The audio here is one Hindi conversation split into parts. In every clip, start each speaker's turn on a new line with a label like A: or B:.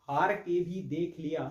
A: हार के भी देख लिया,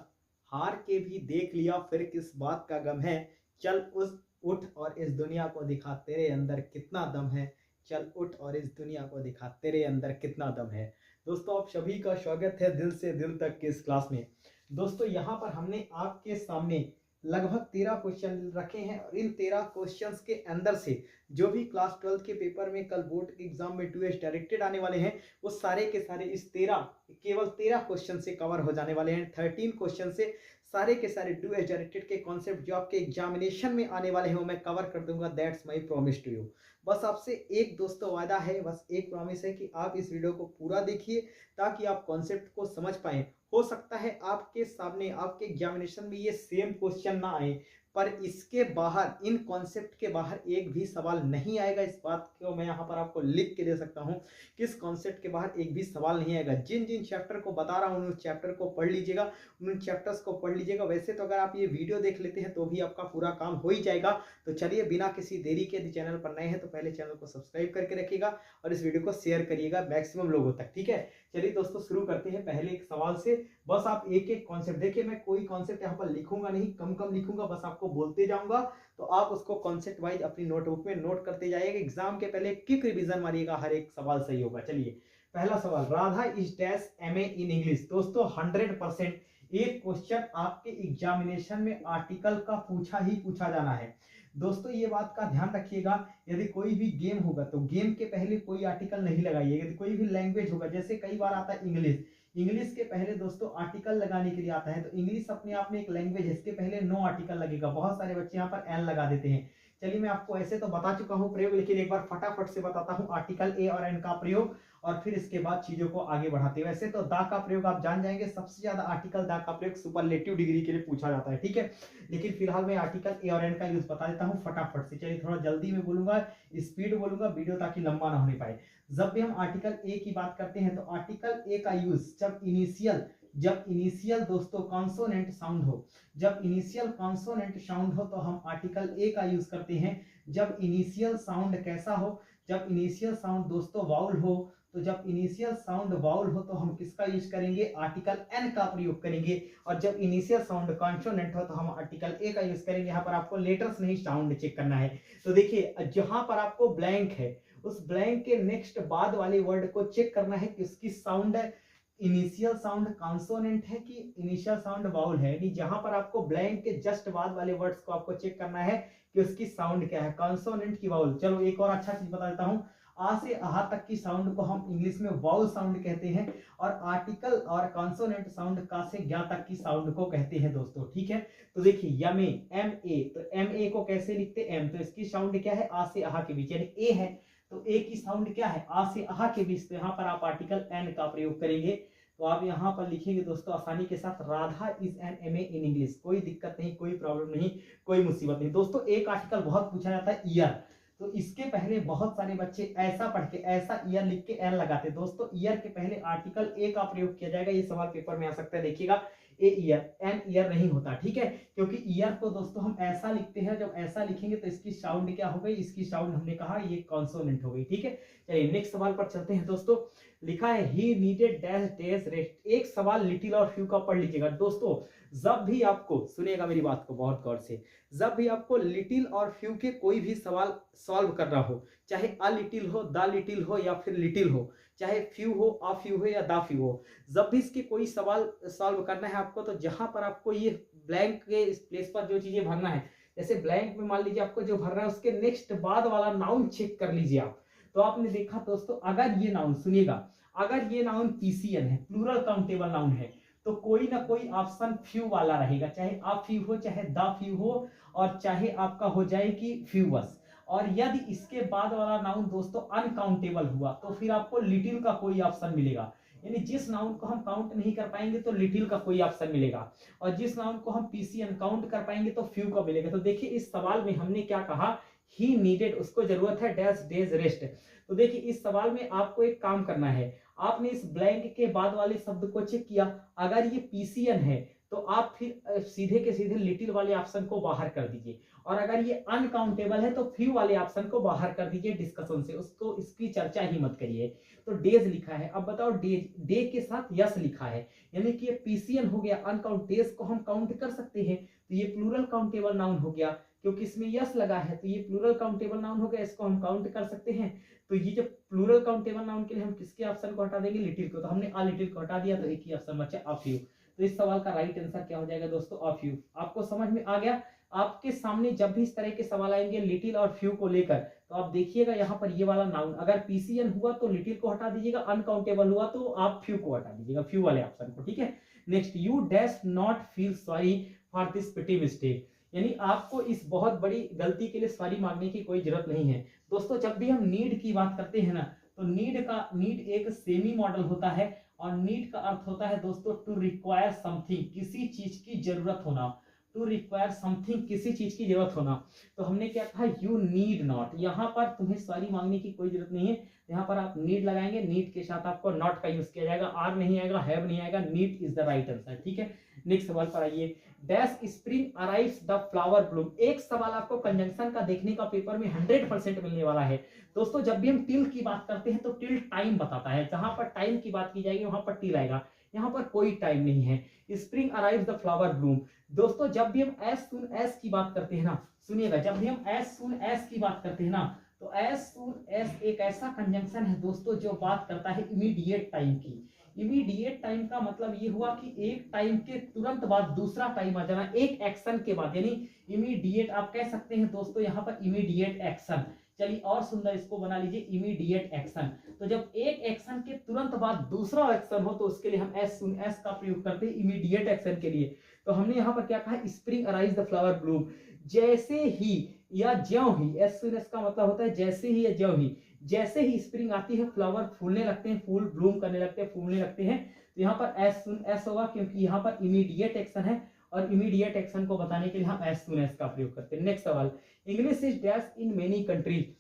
A: हार के भी देख लिया, फिर किस बात का गम है। चल उस उठ और इस दुनिया को दिखा तेरे अंदर कितना दम है। चल उठ और इस दुनिया को दिखा तेरे अंदर कितना दम है। दोस्तों आप सभी का स्वागत है दिल से दिल तक के इस क्लास में। दोस्तों यहाँ पर हमने आपके सामने लगभग 13 क्वेश्चन रखे हैं और इन 13 क्वेश्चंस के अंदर से जो भी क्लास 12 के पेपर में कल बोर्ड के एग्जाम में 2S डायरेक्टेड आने वाले हैं वो सारे के सारे इस 13 केवल 13 क्वेश्चन से कवर हो जाने वाले हैं। 13 क्वेश्चन से सारे के सारे 2S डायरेक्टेड के कॉन्सेप्ट जो आपके एग्जामिनेशन में आने वाले हैं वो मैं कवर कर दूंगा। That's my promise to you. बस आपसे एक दोस्तों वादा है, बस एक प्रॉमिस है कि आप इस वीडियो को पूरा देखिए ताकि आप कॉन्सेप्ट को समझ पाएं। हो सकता है आपके सामने आपके एग्जामिनेशन में ये सेम क्वेश्चन ना आए, पर इसके बाहर इन कॉन्सेप्ट के बाहर एक भी सवाल नहीं आएगा। इस बात को मैं यहाँ पर आपको लिख के दे सकता हूँ कि इस कॉन्सेप्ट के बाहर एक भी सवाल नहीं आएगा। जिन जिन चैप्टर को बता रहा हूँ उन चैप्टर को पढ़ लीजिएगा, उन चैप्टर्स को पढ़ लीजिएगा। वैसे तो अगर आप ये वीडियो देख लेते हैं तो भी आपका पूरा काम हो ही जाएगा। तो चलिए बिना किसी देरी के, यदि चैनल पर नए हैं तो पहले चैनल को सब्सक्राइब करके रखिएगा और इस वीडियो को शेयर करिएगा मैक्सिमम लोगों तक, ठीक है। चलिए दोस्तों शुरू करते हैं पहले एक सवाल से। बस आप एक एक कॉन्सेप्ट देखिए, मैं कोई कॉन्सेप्ट यहाँ पर लिखूंगा नहीं, कम कम लिखूंगा, बस आपको बोलते जाऊंगा तो आप उसको कॉन्सेप्ट वाइज अपनी नोटबुक में नोट करते जाइएगा। एग्जाम के पहले क्विक रिवीजन मारिएगा, हर एक सवाल सही होगा। चलिए पहला सवाल, Radha is dash MA in English. दोस्तों 100% एक क्वेश्चन आपके एग्जामिनेशन में आर्टिकल का पूछा ही पूछा जाना है। दोस्तों ये बात का ध्यान रखिएगा, यदि कोई भी गेम होगा तो गेम के पहले कोई आर्टिकल नहीं लगाइएगा। यदि कोई भी लैंग्वेज होगा, जैसे कई बार आता है इंग्लिश, इंग्लिश के पहले दोस्तों आर्टिकल लगाने के लिए आता है, तो इंग्लिश अपने आप में एक लैंग्वेज है, इसके पहले नो आर्टिकल लगेगा। बहुत सारे बच्चे यहाँ पर एन लगा देते हैं। चलिए मैं आपको ऐसे तो बता चुका हूँ प्रयोग, लेकिन एक बार फटाफट से बताता हूँ आर्टिकल ए और एन का प्रयोग और फिर इसके बाद चीजों को आगे बढ़ाते हैं। वैसे तो दा का प्रयोग आप जान जाएंगे, सबसे ज्यादा आर्टिकल दा का प्रयोग सुपरलेटिव डिग्री के लिए पूछा जाता है, ठीक है। लेकिन फिलहाल मैं आर्टिकल ए और एन का यूज बता देता हूँ फटाफट से। चलिए थोड़ा जल्दी में बोलूंगा, स्पीड बोलूंगा, वीडियो ताकि लंबा ना होने पाए। जब भी हम आर्टिकल ए की बात करते हैं तो आर्टिकल ए का यूज जब इनिशियल दोस्तों कॉन्सोनेंट साउंड हो, जब इनिशियल कॉन्सोनेंट साउंड हो तो हम आर्टिकल ए का यूज करते हैं। जब इनिशियल साउंड कैसा हो, जब इनिशियल साउंड दोस्तों वाउल हो, तो जब इनिशियल साउंड वाउल हो तो हम किसका यूज करेंगे, आर्टिकल एन का प्रयोग करेंगे। और जब इनिशियल साउंड कॉन्सोनेंट हो तो हम आर्टिकल ए का यूज करेंगे। यहाँ पर आपको लेटर्स नहीं साउंड चेक करना है। तो देखिए जहां पर आपको ब्लैंक है उस ब्लैंक के नेक्स्ट बाद वाले वर्ड को चेक करना है कि उसकी साउंड है इनिशियल साउंड कॉन्सोनेंट है कि इनिशियल साउंड वाउल है। यानी जहां पर आपको ब्लैंक के जस्ट बाद वाले वर्ड्स को आपको चेक करना है कि उसकी साउंड क्या है, कॉन्सोनेंट की वाउल। चलो एक और अच्छा चीज बता देता हूं, आ से आहा तक की साउंड को हम इंग्लिश में वाउल साउंड कहते हैं और आर्टिकल और कॉन्सोनेंट साउंड का से ज्ञा तक की साउंड को कहते हैं दोस्तों, ठीक है। तो देखिए यमे MA, तो MA को कैसे लिखते हैं, एम, तो इसकी साउंड क्या है, आ से आहा के बीच, यानी ए है तो ए की साउंड क्या है, आ से आहा के बीच। तो यहाँ पर आप आर्टिकल एन का प्रयोग करेंगे। तो आप यहाँ पर लिखेंगे दोस्तों आसानी के साथ, Radha is an MA in English. कोई दिक्कत नहीं, कोई प्रॉब्लम नहीं, कोई मुसीबत नहीं। दोस्तों एक आर्टिकल बहुत पूछा जाता है ईयर, तो इसके पहले बहुत सारे बच्चे ऐसा पढ़ के ऐसा ईयर लिख के एन लगाते। दोस्तों ईयर के पहले आर्टिकल ए का प्रयोग किया जाएगा। ये सवाल पेपर में आ सकता है, देखिएगा ए ईयर, एन ईयर नहीं होता, ठीक है। क्योंकि ईयर को दोस्तों हम ऐसा लिखते हैं, जब ऐसा लिखेंगे तो इसकी साउंड क्या हो गई, इसकी साउंड हमने कहा ये कॉन्सोनेंट हो गई, ठीक है। चलिए नेक्स्ट सवाल पर चलते हैं दोस्तों। लिखा है he needed dash dash rest. एक सवाल लिटिल और फ्यू का पढ़ लीजिएगा दोस्तों। जब भी आपको, सुनिएगा मेरी बात को बहुत गौर से, जब भी आपको लिटिल और फ्यू के कोई भी सवाल सॉल्व करना हो, चाहे अ लिटिल हो, द लिटिल हो या फिर लिटिल हो, चाहे फ्यू हो, अ फ्यू हो या द फ्यू हो, जब भी इसके कोई सवाल सॉल्व करना है आपको, तो जहां पर आपको ये ब्लैंक के इस प्लेस पर जो चीजें भरना है, जैसे ब्लैंक में मान लीजिए आपको जो भरना है उसके नेक्स्ट बाद वाला नाउन चेक कर लीजिए आप। तो आपने देखा दोस्तों, अगर ये नाउन, सुनिएगा, अगर ये नाउन PCN है, प्लूरल काउंटेबल नाउन है, तो कोई ना कोई ऑप्शन फ्यू वाला रहेगा, चाहे अ फ्यू हो, चाहे द फ्यू हो, और चाहे आपका हो जाए कि फ्यू बस। और यदि इसके बाद वाला नाउन दोस्तों अनकाउंटेबल हुआ तो फिर आपको लिटिल का कोई ऑप्शन मिलेगा। यानी जिस नाउन को हम काउंट नहीं कर पाएंगे तो लिटिल का कोई ऑप्शन मिलेगा, और जिस नाउन को हम PCN काउंट कर पाएंगे तो फ्यू का मिलेगा। तो देखिए इस सवाल में हमने क्या कहा, ही नीडेड, उसको जरूरत है डैश डेज रेस्ट। तो देखिए इस सवाल में आपको एक काम करना है, आपने इस ब्लैंक के बाद वाले शब्द को चेक किया, अगर ये PCN है
B: तो आप फिर सीधे के सीधे लिटिल वाले ऑप्शन को बाहर कर दीजिए, और अगर ये अनकाउंटेबल है तो फ्यू वाले ऑप्शन को बाहर कर दीजिए डिस्कशन से, उसको इसकी चर्चा ही मत करिए। तो डेज लिखा है, अब बताओ डेज, डे के साथ यस लिखा है, यानी कि ये पीसीएन हो गया, अनकाउंट, डेज को हम काउंट कर सकते हैं, तो ये प्लूरल काउंटेबल नाउन हो गया, क्योंकि इसमें यस लगा है, तो ये प्लूरल काउंटेबल नाउन हो गया, इसको हम काउंट कर सकते हैं। तो ये जो प्लूरल काउंटेबल नाउन के लिए हम किसके ऑप्शन को हटा देंगे, लिटिल को, तो हमने आ लिटिल को हटा दिया, तो एक ही ऑप्शन बचा अ फ्यू। तो इस सवाल का राइट आंसर क्या हो जाएगा दोस्तों, अ फ्यू। आपको समझ में आ गया। आपके सामने जब भी इस तरह के सवाल आएंगे लिटिल और फ्यू को लेकर, तो आप देखिएगा यहाँ पर ये वाला नाउन अगर पीसीएन हुआ तो लिटिल को हटा दीजिएगा, अनकाउंटेबल हुआ तो आप फ्यू को हटा दीजिएगा, फ्यू वाले ऑप्शन को, ठीक है। Next, you dash not feel sorry for this petty mistake, यानी आपको इस बहुत बड़ी गलती के लिए सॉरी मांगने की कोई जरूरत नहीं है। दोस्तों जब भी हम नीड की बात करते हैं ना, तो नीड एक सेमी मॉडल होता है, और नीड का अर्थ होता है दोस्तों टू रिक्वायर समथिंग, किसी चीज की जरूरत होना, टू रिक्वायर समथिंग, किसी चीज की जरूरत होना। तो हमने क्या कहा, यू नीड नॉट, यहाँ पर तुम्हें सॉरी मांगने की कोई जरूरत नहीं है, यहाँ पर आप नीड लगाएंगे, नीड के साथ आपको नॉट का यूज किया जाएगा, आर नहीं आएगा, हैव नहीं आएगा, need is the right answer, ठीक है। नेक्स्ट सवाल पर आइए, dash spring arrives the flower Bloom, एक सवाल आपको कंजंक्शन का देखने का पेपर में 100% मिलने वाला है। दोस्तों जब भी हम टिल की बात करते हैं तो टिल टाइम बताता है, जहां पर टाइम की बात की जाएगी वहां पर टिल आएगा, यहाँ पर कोई टाइम नहीं है। Spring arrives the flower Bloom, दोस्तों जब भी हम एज सून एज की बात करते हैं ना, सुनिएगा, जब भी हम एज सून एज की बात करते हैं ना, तो एज सून एज एक ऐसा कंजंक्शन है दोस्तों जो बात करता है इमीडिएट टाइम की। इमीडिएट टाइम का मतलब ये हुआ कि एक टाइम के तुरंत बाद दूसरा टाइम आ जाना, एक एक्शन के बाद, यानी इमीडिएट आप कह सकते हैं दोस्तों यहाँ पर इमीडिएट एक्शन। चलिए और सुंदर इसको बना लीजिए, इमीडिएट एक्शन। तो जब एक एक्शन के तुरंत बाद दूसरा एक्शन हो तो उसके लिए हम एज सून एज का प्रयोग करते हैं इमीडिएट एक्शन के लिए। तो हमने यहाँ पर क्या कहा, spring arise the flower Bloom, जैसे ही या ज्यों ही, एज सून एज का मतलब होता है जैसे ही या ज्यों ही, जैसे ही स्प्रिंग आती है फ्लावर फूलने लगते हैं, फूल ब्लूम करने लगते हैं, फूलने लगते हैं। तो यहाँ पर एज सून एज होगा क्योंकि यहाँ पर इमीडिएट एक्शन है, और इमीडिएट एक्शन को बताने के लिए हम एज सून एज का प्रयोग करते हैं। नेक्स्ट सवाल, English is dash in many countries,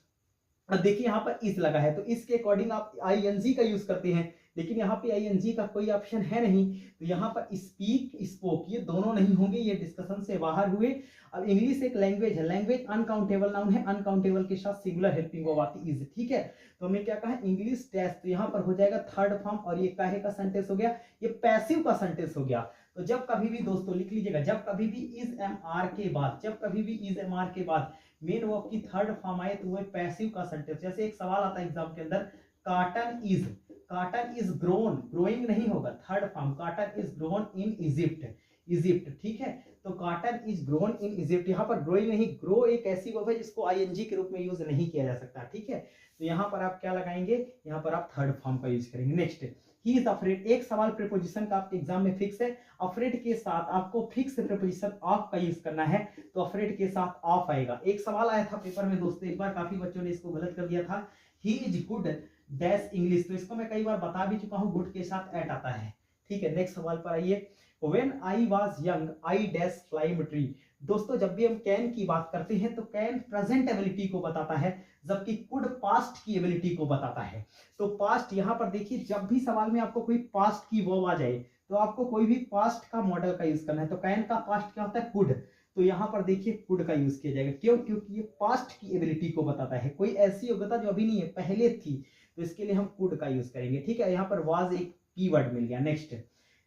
B: अब देखिए यहाँ पर इस लगा है, तो इसके अकॉर्डिंग आप आईएनजी का यूज करते हैं, लेकिन यहाँ पे आईएनजी का कोई ऑप्शन है नहीं, तो यहाँ पर स्पीक स्पोक ये दोनों नहीं होंगे, ये डिस्कशन से बाहर हुए। अब इंग्लिश एक लैंग्वेज है, लैंग्वेज अनकाउंटेबल नाउन है, अनकाउंटेबल के साथ सिंगुलर हेल्पिंग वर्ब आती इज, ठीक है। तो हमने क्या कहा, इंग्लिश टेस्ट, तो यहाँ पर हो जाएगा थर्ड फॉर्म, और ये काहे का सेंटेंस हो गया, ये पैसिव का सेंटेंस हो गया। तो जब कभी भी दोस्तों लिख लीजिएगा, जब कभी भी इज एम आर के बाद, जब कभी भी इज एम आर के बाद मेन वर्ब की थर्ड फॉर्म आए तो वो पैसिव का सेंटेंस। जैसे एक सवाल आता है एग्जाम के अंदर, काटन इज ग्रोन, ग्रोइंग नहीं होगा, third form, cotton is grown in Egypt, Egypt, ठीक है। तो cotton is grown in Egypt, यहाँ पर ग्रोइंग नहीं, ग्रो एक ऐसी वर्ब है जिसको आईएनजी के रूप में यूज नहीं किया जा सकता, ठीक है। तो यहाँ पर आप क्या लगाएंगे, यहाँ पर आप थर्ड फॉर्म का यूज करेंगे। नेक्स्ट, ही इज अफ्रेड, एक सवाल प्रीपोजिशन का आपके एग्जाम में फिक्स है, अफ्रेड के साथ आपको फिक्स प्रीपोजिशन ऑफ का यूज करना है, तो अफ्रेड के साथ ऑफ आएगा। एक सवाल आया था पेपर में दोस्तों, एक बार काफी बच्चों ने इसको गलत कर दिया था, he is good dash English, तो इसको मैं कई बार बता भी चुका हूँ, गुड के साथ एट आता है, ठीक है। नेक्स्ट सवाल पर आइए, when I was young I dash climb tree, दोस्तों जब भी हम कैन की बात करते हैं तो कैन प्रेजेंट एबिलिटी को बताता है, जबकि कुड पास्ट की एबिलिटी को बताता है। तो पास्ट, यहाँ पर देखिए जब भी सवाल में आपको कोई पास्ट की वर्ब आ जाए तो आपको कोई भी पास्ट का मॉडल का यूज करना है। तो कैन का पास्ट क्या होता है, कुड, तो यहाँ पर देखिए कुड का यूज किया जाएगा, क्यों, क्योंकि ये पास्ट की एबिलिटी को बताता है, कोई ऐसी योग्यता जो अभी नहीं है, पहले थी, तो इसके लिए हम कुड का यूज करेंगे, ठीक है। यहाँ पर वाज एक कीवर्ड मिल गया।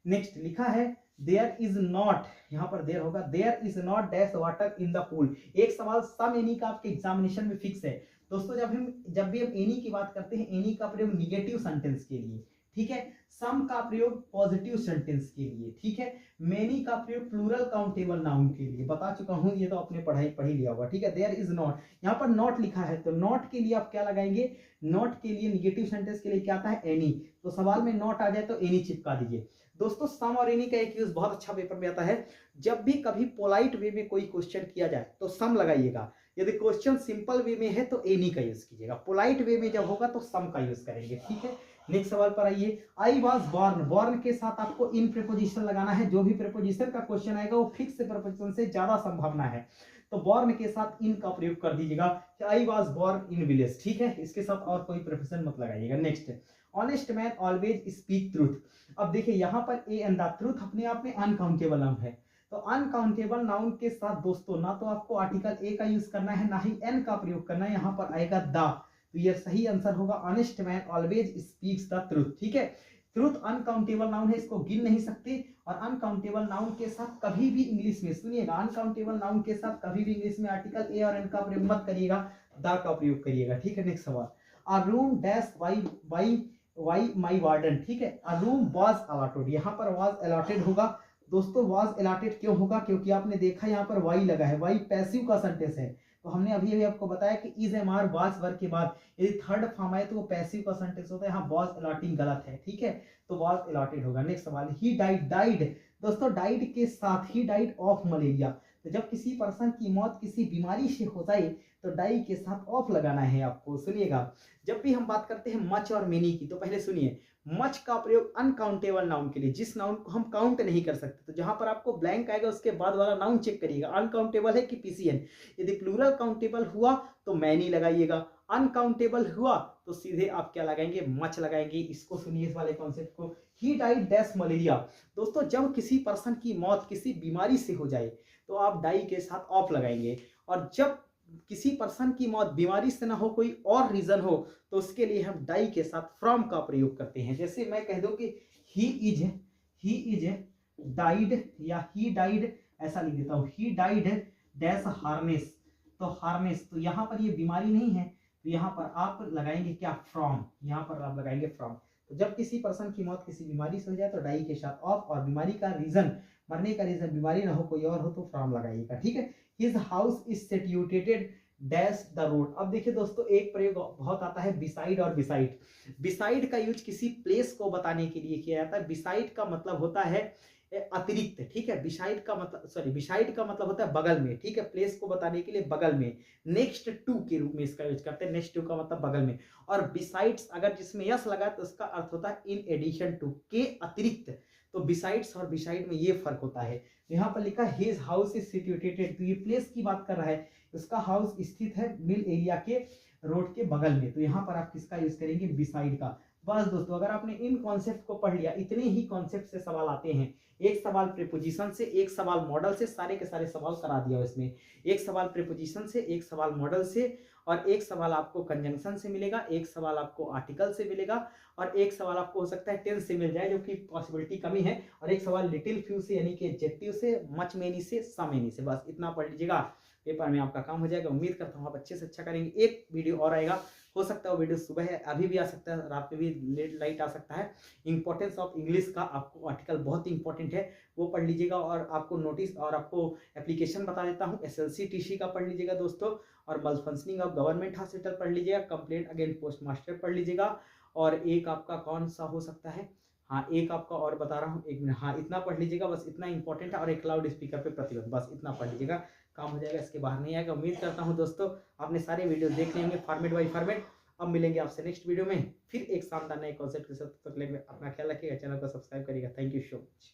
B: नेक्स्ट लिखा है, देयर इज नॉट, यहाँ पर देयर होगा, there is not dash water in the pool, एक सवाल सम एनी का आपके एग्जामिनेशन में फिक्स है दोस्तों। जब भी हम एनी की बात करते हैं, एनी का प्रयोग निगेटिव सेंटेंस के लिए, ठीक है, सम का प्रयोग पॉजिटिव सेंटेंस के लिए, ठीक है, मेनी का प्रयोग प्लूरल काउंटेबल नाउन के लिए, बता चुका हूं, ये तो आपने पढ़ी लिया होगा, ठीक है। देयर इज नॉट, यहाँ पर नॉट लिखा है, तो नॉट के लिए आप क्या लगाएंगे, नॉट के लिए निगेटिव सेंटेंस के लिए क्या आता है, एनी, तो सवाल में नॉट आ जाए तो एनी चिपका दीजिए। दोस्तों सम और एनी का एक यूज बहुत अच्छा पेपर में आता है, जब भी कभी पोलाइट वे में कोई क्वेश्चन किया जाए तो सम लगाइएगा, यदि क्वेश्चन सिंपल वे में है तो एनी का यूज कीजिएगा, पोलाइट वे में जब होगा तो सम का यूज करेंगे, ठीक है। नेक्स्ट सवाल पर आइए, आई वाज बॉर्न, बॉर्न के साथ आपको इन प्रीपोजिशन लगाना है, जो भी प्रीपोजिशन का क्वेश्चन आएगा वो फिक्स प्रीपोजिशन से ज्यादा संभावना है, तो बॉर्न के साथ इन का प्रयोग कर दीजिएगा, I was born in village, ठीक है, इसके साथ और कोई प्रीपोजिशन मत लगाइएगा। Next, honest man always speak truth. अब देखिए यहाँ पर ए एंड द ट्रूथ अपने आप में अनकाउंटेबल नाउन है, तो अनकाउंटेबल नाउन के साथ दोस्तों ना तो आपको आर्टिकल ए का यूज करना है ना ही एन का प्रयोग करना है, यहाँ पर आएगा द, तो ये सही आंसर होगा honest man always speaks the truth. ठीक है, ट्रूथ अनकाउंटेबल नाउन है, इसको गिन नहीं सकते, और अनकाउंटेबल नाउन के साथ कभी भी इंग्लिश में सुनिएगा, अनकाउंटेबल नाउन के साथ कभी भी इंग्लिश में आर्टिकल ए और एन का प्रयोग मत करिएगा, द का प्रयोग करिएगा। ठीक है, नेक्स्ट सवाल, a room dash why my warden. ठीक है, अ रूम वाज अलॉटेड, यहाँ पर वाज अलॉटेड होगा दोस्तों, वाज अलॉटेड क्यों होगा, क्योंकि आपने देखा यहाँ पर वाई लगा है, वाई पैसिव का सेंटेंस है, तो हमने अभी अभी आपको बताया कि इज एम आर वाज वर्ग के बाद यदि थर्ड फॉर्म आए तो वो पैसिव का सेंटेंस होता है, यहाँ वाज अलॉटिंग गलत है। ठीक है, तो वाज अलॉटेड होगा। नेक्स्ट सवाल, ही डाइड दोस्तों, डाइड के साथ ही डाइड ऑफ मलेरिया, तो जब किसी पर्सन की मौत किसी बीमारी से हो जाए तो डाई के साथ ऑफ लगाना है आपको। सुनिएगा, जब भी हम बात करते हैं मच और मेनी की, तो पहले सुनिए, मच का प्रयोग अनकाउंटेबल नाउन के लिए, जिस नाउन को हम काउंट नहीं कर सकते, तो जहां पर आपको ब्लैंक आएगा उसके बाद वाला नाउन चेक करिएगा, अनकाउंटेबल है कि पीसीएन। यदि प्लूरल काउंटेबल हुआ तो मैनी लगाइएगा, अनकाउंटेबल हुआ तो सीधे आप क्या लगाएंगे, मच लगाएंगे। इसको सुनिए, इस वाले कॉन्सेप्ट को, ही डाइड डैश मलेरिया। दोस्तों, जब किसी पर्सन की मौत किसी बीमारी से हो जाए तो आप डाई के साथ ऑफ लगाएंगे, और जब किसी पर्सन की मौत बीमारी से ना हो, कोई और रीजन हो, तो उसके लिए हम डाई के साथ फ्रॉम का प्रयोग करते हैं। जैसे मैं कह दूं कि ही इज डाइड या ही डाइड, ऐसा लिख देता हूं, ही डाइड डैश हार्नेस, तो हार्नेस, तो यहाँ पर ये बीमारी नहीं है, तो यहाँ पर आप लगाएंगे क्या, फ्रॉम, यहाँ पर आप लगाएंगे फ्रॉम। तो जब किसी पर्सन की मौत किसी बीमारी से हो जाए तो डाई के साथ ऑफ, और बीमारी का रीजन, मरने का रीजन बीमारी ना हो कोई और हो तो फ्रॉम लगाइएगा। ठीक है, his house is situated dash the road. अब देखिए दोस्तों, एक प्रयोग बहुत आता है बिसाइड और बिसाइड। बिसाइड का यूज किसी प्लेस को बताने के लिए किया जाता है, बिसाइड का मतलब होता है अतिरिक्त। ठीक है, बिसाइड का मतलब होता है बगल में। ठीक है, प्लेस को बताने के लिए बगल में, नेक्स्ट टू के रूप में इसका यूज करते हैं, नेक्स्ट टू का मतलब बगल में, और बिसाइड्स अगर जिसमें यस लगा तो उसका अर्थ होता है इन एडिशन टू, के अतिरिक्त। तो बिसाइड्स और बिसाइड में ये फर्क होता है। यहाँ पर लिखा हिज हाउस इज सिचुएटेड, तो ये प्लेस की बात कर रहा है, उसका हाउस स्थित है मिल एरिया के रोड के बगल में, तो यहाँ पर आप किसका यूज करेंगे, बिसाइड का। बस दोस्तों, अगर आपने इन कॉन्सेप्ट को पढ़ लिया, इतने ही कॉन्सेप्ट से सवाल आते हैं, एक सवाल प्रीपोजिशन से, एक सवाल मॉडल से, सारे के सारे सवाल करा दिया इसमें, एक सवाल प्रीपोजिशन से, एक सवाल मॉडल से, और एक सवाल आपको कंजंक्शन से मिलेगा, एक सवाल आपको आर्टिकल से मिलेगा, और एक सवाल आपको हो सकता है टेंस से मिल जाए, जो कि पॉसिबिलिटी कमी है, और एक सवाल लिटिल फ्यू से यानी कि एडजेक्टिव से, मच मेनी से, सम मेनी से। बस इतना पढ़ लीजिएगा, पेपर में आपका काम हो जाएगा। उम्मीद करता हूँ आप अच्छे से अच्छा करेंगे। एक वीडियो और आएगा, हो सकता है वो वीडियो सुबह है, अभी भी आ सकता है, रात में भी लेट लाइट आ सकता है। इंपॉर्टेंस ऑफ इंग्लिश का आपको आर्टिकल बहुत इंपॉर्टेंट है, वो पढ़ लीजिएगा, और आपको नोटिस और आपको एप्लीकेशन बता देता हूँ, SLC TC का पढ़ लीजिएगा दोस्तों, और मल फंक्शनिंग ऑफ गवर्नमेंट हॉस्पिटल पढ़ लीजिएगा, कंप्लेंट अगेंस्ट पोस्ट मास्टर पढ़ लीजिएगा, और एक आपका कौन सा हो सकता है, हाँ एक आपका और बता रहा हूँ, एक मिनट, हाँ इतना पढ़ लीजिएगा, बस इतना इंपॉर्टेंट है, और एक क्लाउड स्पीकर पे प्रतिबंध, बस इतना पढ़ लीजिएगा, काम हो जाएगा, इसके बाहर नहीं आएगा। उम्मीद करता हूँ दोस्तों आपने सारे वीडियो देख लेंगे फॉर्मेट बाय फॉर्मेट। अब मिलेंगे आपसे नेक्स्ट वीडियो में फिर एक शानदार नए कॉन्सेप्ट के साथ, तब तक के लिए अपना ख्याल रखिएगा, चैनल को सब्सक्राइब करिएगा। Thank you so much.